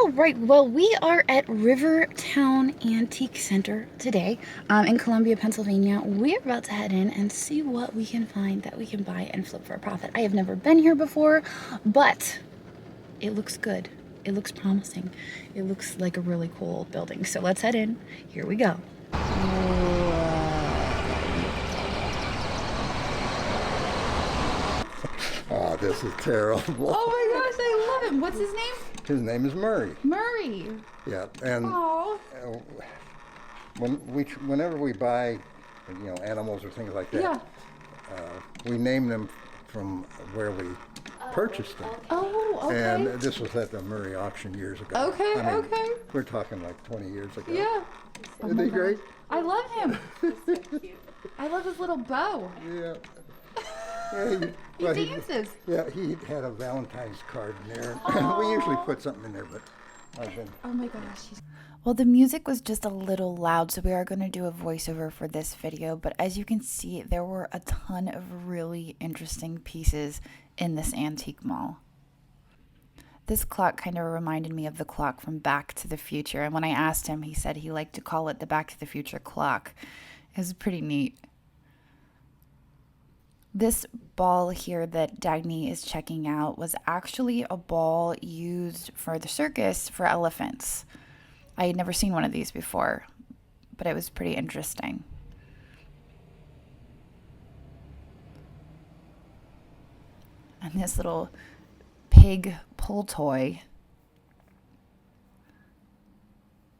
All right, well, we are at Rivertown Antique Center today in Columbia, Pennsylvania. We're about to head in and see what we can find that we can buy and flip for a profit. I have never been here before, but it looks good. It looks promising. It looks like a really cool building. So let's head in. Here we go. Oh, this is terrible. Oh my gosh, I love him. What's his name? His name is Murray. Murray. Yeah, and Oh. whenever we buy, animals or things like that, Yeah. we name them from where we purchased them. Oh, okay. And this was at the Murray auction years ago. Okay, I mean, okay. We're talking like 20 years ago. Yeah. Isn't he great? I love him. I love his little bow. Yeah. He dances. He had a Valentine's card in there. We usually put something in there, but I've been... Oh my gosh. Well, the music was just a little loud, so we are going to do a voiceover for this video. But as you can see, there were a ton of really interesting pieces in this antique mall. This clock kind of reminded me of the clock from Back to the Future. And when I asked him, he said he liked to call it the Back to the Future clock. It was pretty neat. This ball here that Dagny is checking out was actually a ball used for the circus for elephants. I had never seen one of these before, but it was pretty interesting. And this little pig pull toy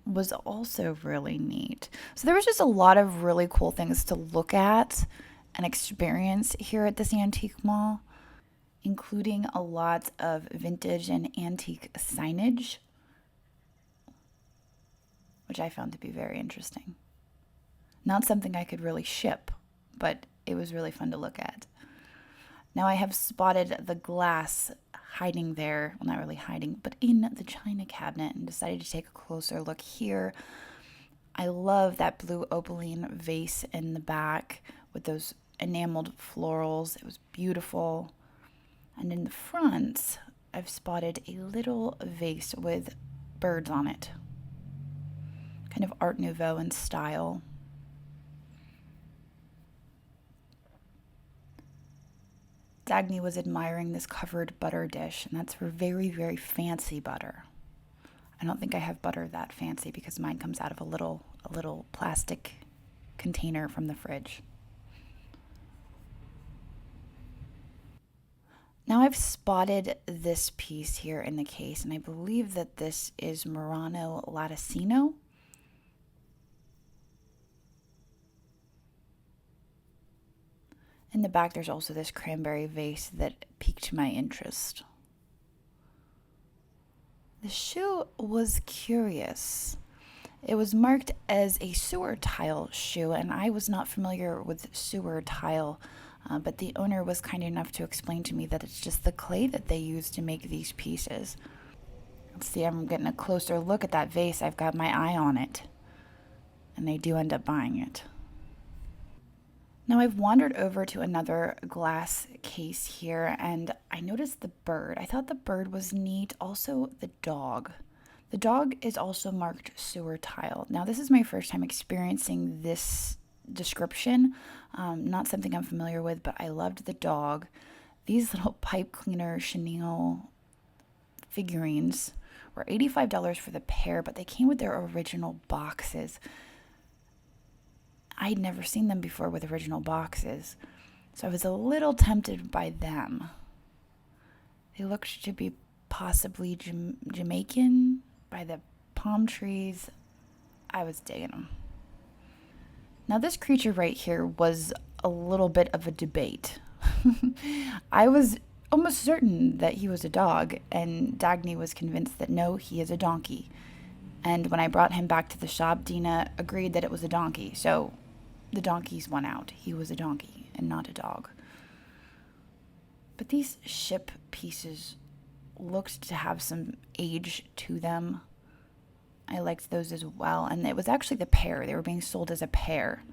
was also really neat. So there was just a lot of really cool things to look at and experience here at this antique mall, including a lot of vintage and antique signage, which I found to be very interesting. Not something I could really ship, but it was really fun to look at. Now I have spotted the glass hiding there, well, not really hiding, but in the china cabinet, and decided to take a closer look here. I love that blue opaline vase in the back with those enameled florals. It was beautiful. And in the front, I've spotted a little vase with birds on it. Kind of Art Nouveau in style. Dagny was admiring this covered butter dish, and that's for very, very fancy butter. I don't think I have butter that fancy because mine comes out of a little plastic container from the fridge. Now I've spotted this piece here in the case, and I believe that this is Murano Latticino. In the back, there's also this cranberry vase that piqued my interest. The shoe was curious. It was marked as a sewer tile shoe, and I was not familiar with sewer tile. But the owner was kind enough to explain to me that it's just the clay that they use to make these pieces. Let's see, I'm getting a closer look at that vase. I've got my eye on it. And I do end up buying it. Now I've wandered over to another glass case here, and I noticed the bird. I thought the bird was neat. Also, the dog. The dog is also marked sewer tile. Now this is my first time experiencing this description. Not something I'm familiar with, but I loved the dog. These little pipe cleaner chenille figurines were $85 for the pair, but they came with their original boxes. I'd never seen them before with original boxes, so I was a little tempted by them. They looked to be possibly Jamaican by the palm trees. I was digging them. Now this creature right here was a little bit of a debate. I was almost certain that he was a dog, and Dagny was convinced that no, he is a donkey. And when I brought him back to the shop, Dina agreed that it was a donkey. So the donkeys won out. He was a donkey and not a dog. But these ship pieces looked to have some age to them. I liked those as well. And it was actually the pair. They were being sold as a pair.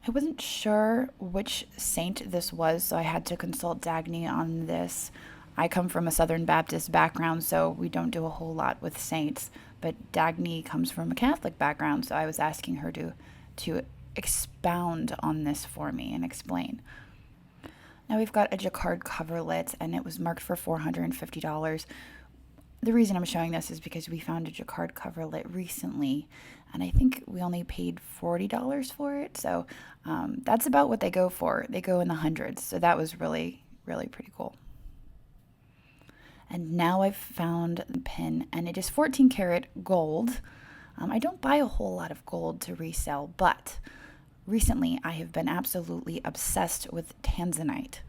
I wasn't sure which saint this was, so I had to consult Dagny on this. I come from a Southern Baptist background, so we don't do a whole lot with saints. But Dagny comes from a Catholic background, so I was asking her to expound on this for me and explain. Now we've got a Jacquard Coverlet, and it was marked for $450. The reason I'm showing this is because we found a Jacquard Coverlet recently, and I think we only paid $40 for it. So that's about what they go for. They go in the hundreds. So that was really, really pretty cool. And now I've found the pin, and it is 14 karat gold. I don't buy a whole lot of gold to resell, but recently I have been absolutely obsessed with tanzanite.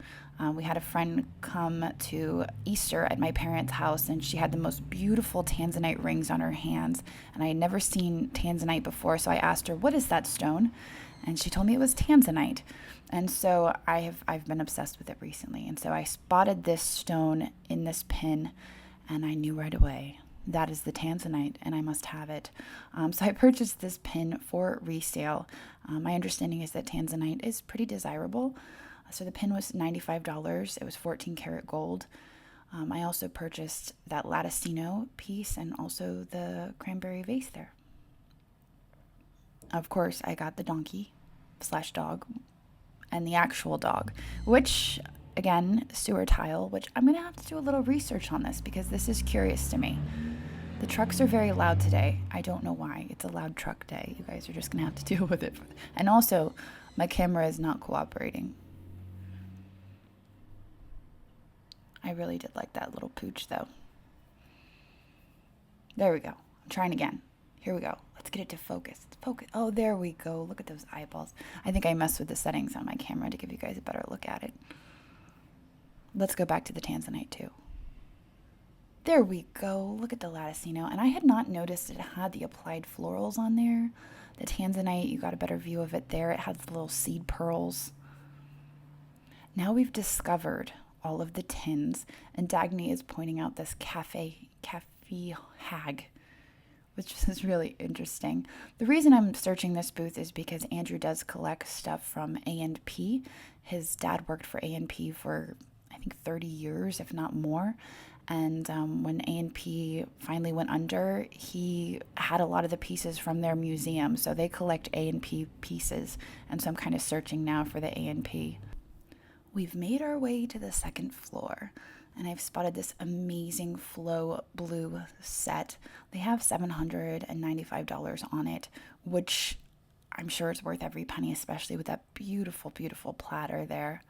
We had a friend come to Easter at my parents' house, and she had the most beautiful tanzanite rings on her hands, and I had never seen tanzanite before, so I asked her, "What is that stone?" And she told me it was tanzanite. And so I've been obsessed with it recently. And so I spotted this stone in this pin, and I knew right away that is the tanzanite, and I must have it. So I purchased this pin for resale. My understanding is that tanzanite is pretty desirable. So the pin was $95. It was 14 karat gold. I also purchased that latticino piece and also the cranberry vase there. Of course, I got the donkey/dog and the actual dog, which, again, sewer tile, which I'm going to have to do a little research on this because this is curious to me. The trucks are very loud today. I don't know why. It's a loud truck day. You guys are just going to have to deal with it. And also, my camera is not cooperating. I really did like that little pooch, though. There we go. I'm trying again. Here we go. Let's get it to focus. Focus. Oh, there we go. Look at those eyeballs. I think I messed with the settings on my camera to give you guys a better look at it. Let's go back to the tanzanite, too. There we go. Look at the latticino. And I had not noticed it had the applied florals on there. The tanzanite, you got a better view of it there. It has the little seed pearls. Now we've discovered all of the tins, and Dagny is pointing out this cafe hag, which is really interesting. The reason I'm searching this booth is because Andrew does collect stuff from A&P. His dad worked for A&P for, I think, 30 years, if not more. And when A&P finally went under, he had a lot of the pieces from their museum. So they collect A&P pieces. And so I'm kind of searching now for the A&P. We've made our way to the second floor, and I've spotted this amazing flow blue set. They have $795 on it, which I'm sure is worth every penny, especially with that beautiful, beautiful platter there.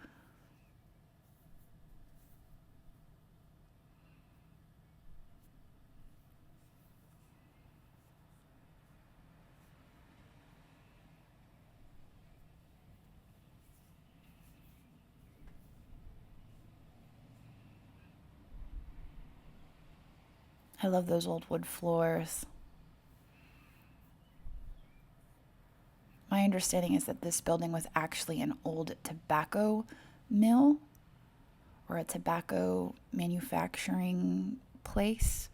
I love those old wood floors. My understanding is that this building was actually an old tobacco mill or a tobacco manufacturing place.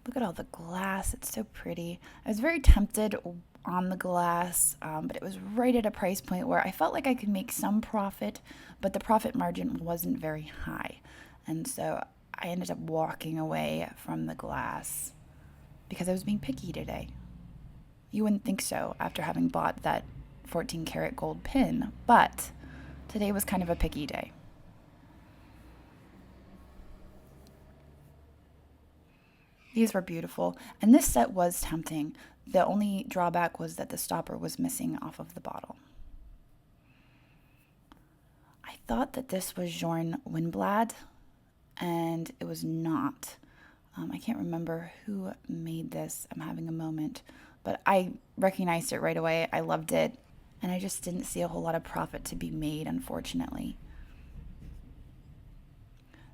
Look at all the glass. It's so pretty. I was very tempted on the glass, but it was right at a price point where I felt like I could make some profit, but the profit margin wasn't very high. And so I ended up walking away from the glass because I was being picky today. You wouldn't think so after having bought that 14 karat gold pin, but today was kind of a picky day. These were beautiful, and this set was tempting. The only drawback was that the stopper was missing off of the bottle. I thought that this was Jorn Windblad, and it was not. I can't remember who made this. I'm having a moment, but I recognized it right away. I loved it, and I just didn't see a whole lot of profit to be made, unfortunately.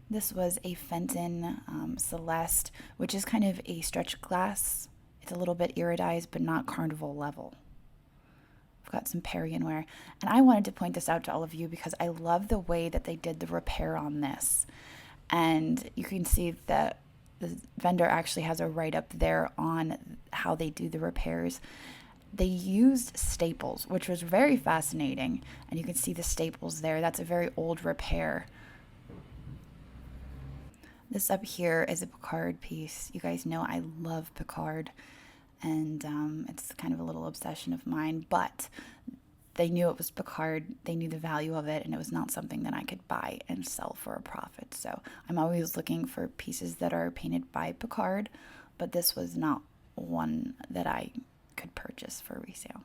This was a Fenton Celeste, which is kind of a stretch glass. It's a little bit iridized, but not carnival level. I've got some Perrier-ware. And I wanted to point this out to all of you because I love the way that they did the repair on this. And you can see that the vendor actually has a write-up there on how they do the repairs. they used staples, which was very fascinating. And you can see the staples there. That's a very old repair. This up here is a Picard piece. You guys know I love Picard, and it's kind of a little obsession of mine, but they knew it was Picard. They knew the value of it, and it was not something that I could buy and sell for a profit. So I'm always looking for pieces that are painted by Picard, but this was not one that I could purchase for resale.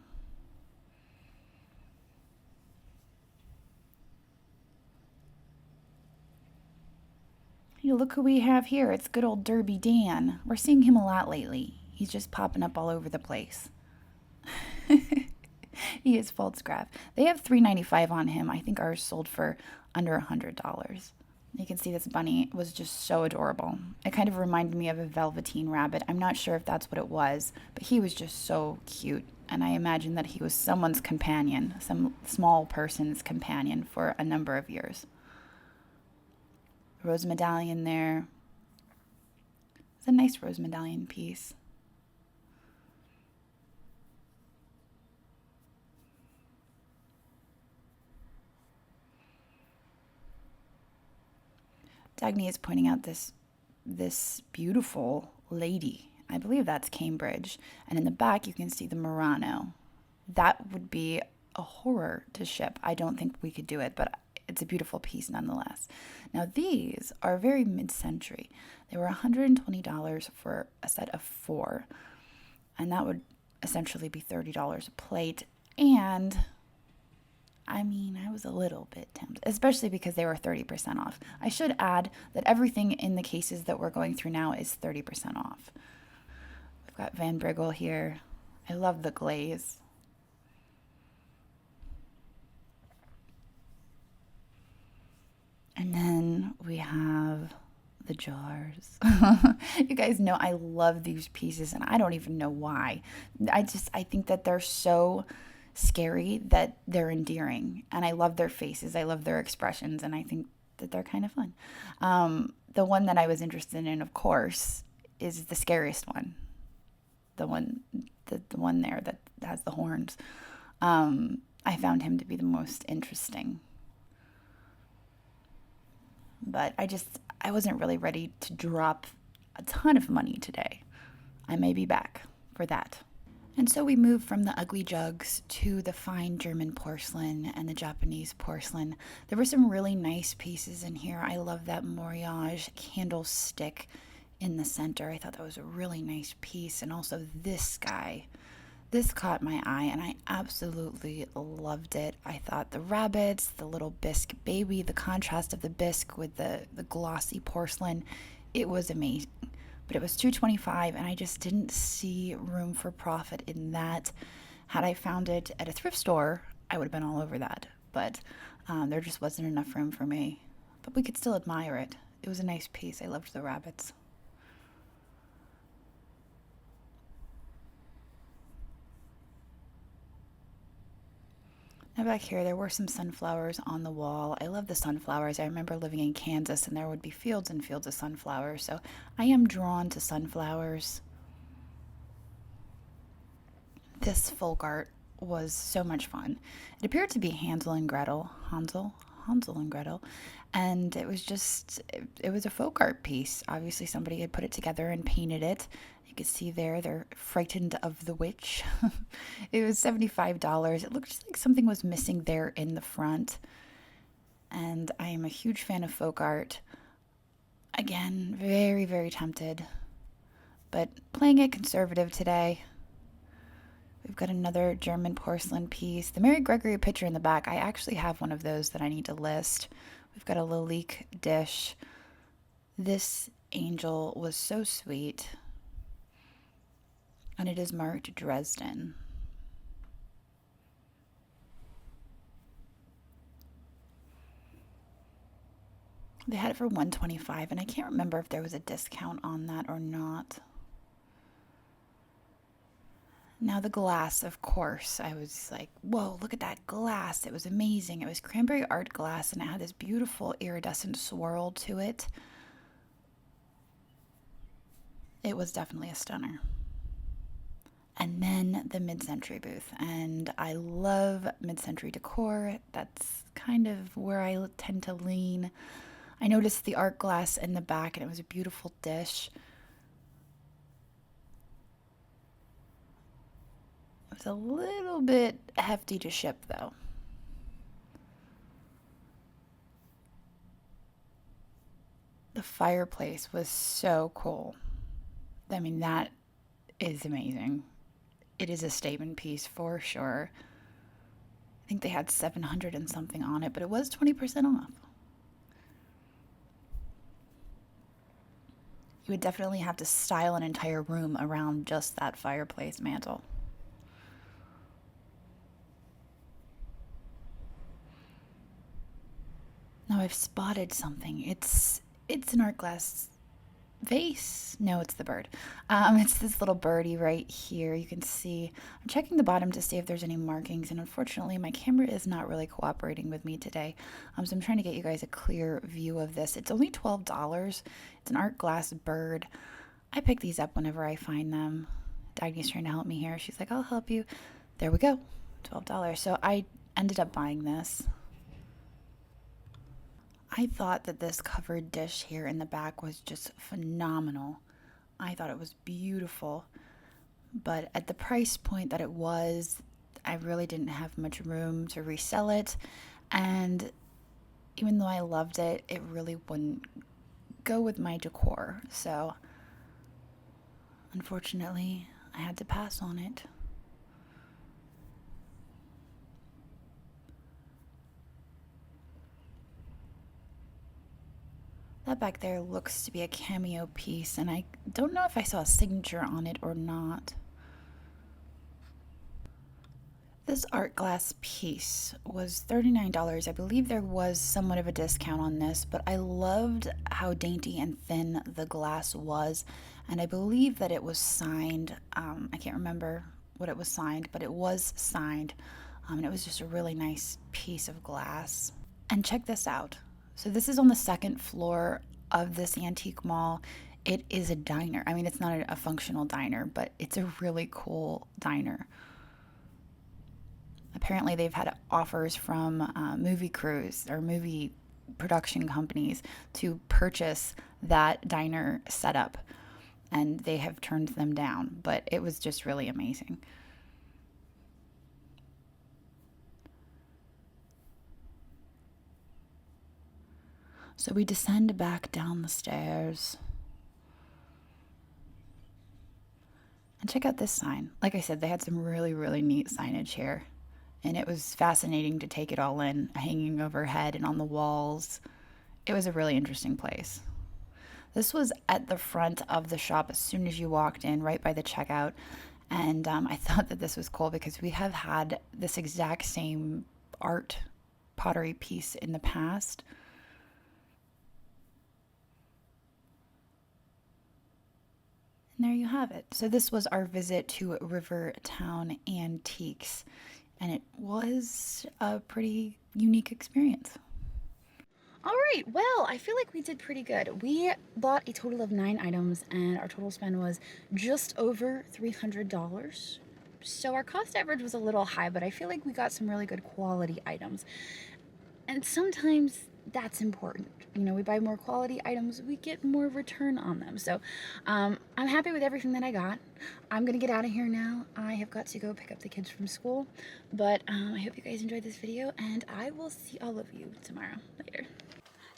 Look who we have here. It's good old Derby Dan. We're seeing him a lot lately. He's just popping up all over the place. He is Faltzgraf. They have $3.95 on him. I think ours sold for under $100. You can see this bunny was just so adorable. It kind of reminded me of a velveteen rabbit. I'm not sure if that's what it was, but he was just so cute. And I imagine that he was someone's companion, some small person's companion for a number of years. Rose medallion there. It's a nice rose medallion piece. Dagny is pointing out this beautiful lady. I believe that's Cambridge. And in the back, you can see the Murano. That would be a horror to ship. I don't think we could do it, but it's a beautiful piece nonetheless. Now, these are very mid-century. They were $120 for a set of 4. And that would essentially be $30 a plate. And I mean, I was a little bit tempted, especially because they were 30% off. I should add that everything in the cases that we're going through now is 30% off. We've got Van Briggle here. I love the glaze. And then we have the jars. You guys know I love these pieces, and I don't even know why. I think that they're so scary that they're endearing, and I love their faces. I love their expressions, and I think that they're kind of fun. The one that I was interested in, of course, is the scariest one. The one there that has the horns. I found him to be the most interesting. But I wasn't really ready to drop a ton of money today. I may be back for that. And so we moved from the ugly jugs to the fine German porcelain and the Japanese porcelain. There were some really nice pieces in here. I love that Moriage candlestick in the center. I thought that was a really nice piece. And also this guy. This caught my eye, and I absolutely loved it. I thought the rabbits, the little bisque baby, the contrast of the bisque with the glossy porcelain, it was amazing. But it was $225, and I just didn't see room for profit in that. Had I found it at a thrift store, I would have been all over that. But there just wasn't enough room for me. But we could still admire it. It was a nice piece. I loved the rabbits. Now back here, there were some sunflowers on the wall. I love the sunflowers. I remember living in Kansas, and there would be fields and fields of sunflowers. So I am drawn to sunflowers. This folk art was so much fun. It appeared to be Hansel and Gretel, and it was a folk art piece. Obviously, somebody had put it together and painted it. You can see there, they're frightened of the witch. It was $75. It looked like something was missing there in the front. And I am a huge fan of folk art. Again, very, very tempted. But playing it conservative today. We've got another German porcelain piece. The Mary Gregory picture in the back, I actually have one of those that I need to list. We've got a Lalique dish. This angel was so sweet. And it is marked Dresden. They had it for $125, and I can't remember if there was a discount on that or not. Now the glass, of course, I was like, whoa, look at that glass. It was amazing. It was cranberry art glass, and it had this beautiful iridescent swirl to it. It was definitely a stunner. and then the mid-century booth. And I love mid-century decor. That's kind of where I tend to lean. I noticed the art glass in the back, and it was a beautiful dish. It was a little bit hefty to ship, though. The fireplace was so cool. I mean, that is amazing. It is a statement piece for sure. I think they had 700 and something on it, but it was 20% off. You would definitely have to style an entire room around just that fireplace mantle. Now I've spotted something. It's an art glass vase. No, it's the bird. It's this little birdie right here. You can see. I'm checking the bottom to see if there's any markings, and unfortunately, my camera is not really cooperating with me today. So I'm trying to get you guys a clear view of this. It's only $12. It's an art glass bird. I pick these up whenever I find them. Dagny's trying to help me here. She's like, "I'll help you." There we go. $12. So I ended up buying this. I thought that this covered dish here in the back was just phenomenal. I thought it was beautiful, but at the price point that it was, I really didn't have much room to resell it, and even though I loved it, it really wouldn't go with my decor, so unfortunately, I had to pass on it. That back there looks to be a cameo piece, and I don't know if I saw a signature on it or not. This art glass piece was $39. I believe there was somewhat of a discount on this, but I loved how dainty and thin the glass was, and I believe that it was signed. I can't remember what it was signed, but it was signed, and it was just a really nice piece of glass. And check this out. So this is on the second floor of this antique mall. It is a diner. I mean, it's not a functional diner, but it's a really cool diner. Apparently, they've had offers from movie crews or movie production companies to purchase that diner setup, and they have turned them down, but it was just really amazing. So we descend back down the stairs. And check out this sign. Like I said, they had some really, really neat signage here. And it was fascinating to take it all in, hanging overhead and on the walls. It was a really interesting place. This was at the front of the shop as soon as you walked in, right by the checkout. And I thought that this was cool because we have had this exact same art pottery piece in the past. And there you have it. So this was our visit to Rivertown Antiques, and it was a pretty unique experience. All right, well, I feel like we did pretty good. We bought a total of 9 items, and our total spend was just over $300. So our cost average was a little high, but I feel like we got some really good quality items. And sometimes that's important. You know, we buy more quality items, we get more return on them. So I'm happy with everything that I got. I'm gonna get out of here now. I have got to go pick up the kids from school, but I hope you guys enjoyed this video, and I will see all of you tomorrow. Later.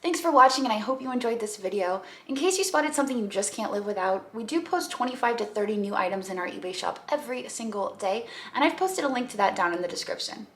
Thanks for watching, and I hope you enjoyed this video. In case you spotted something you just can't live without, we do post 25 to 30 new items in our eBay shop every single day, and I've posted a link to that down in the description.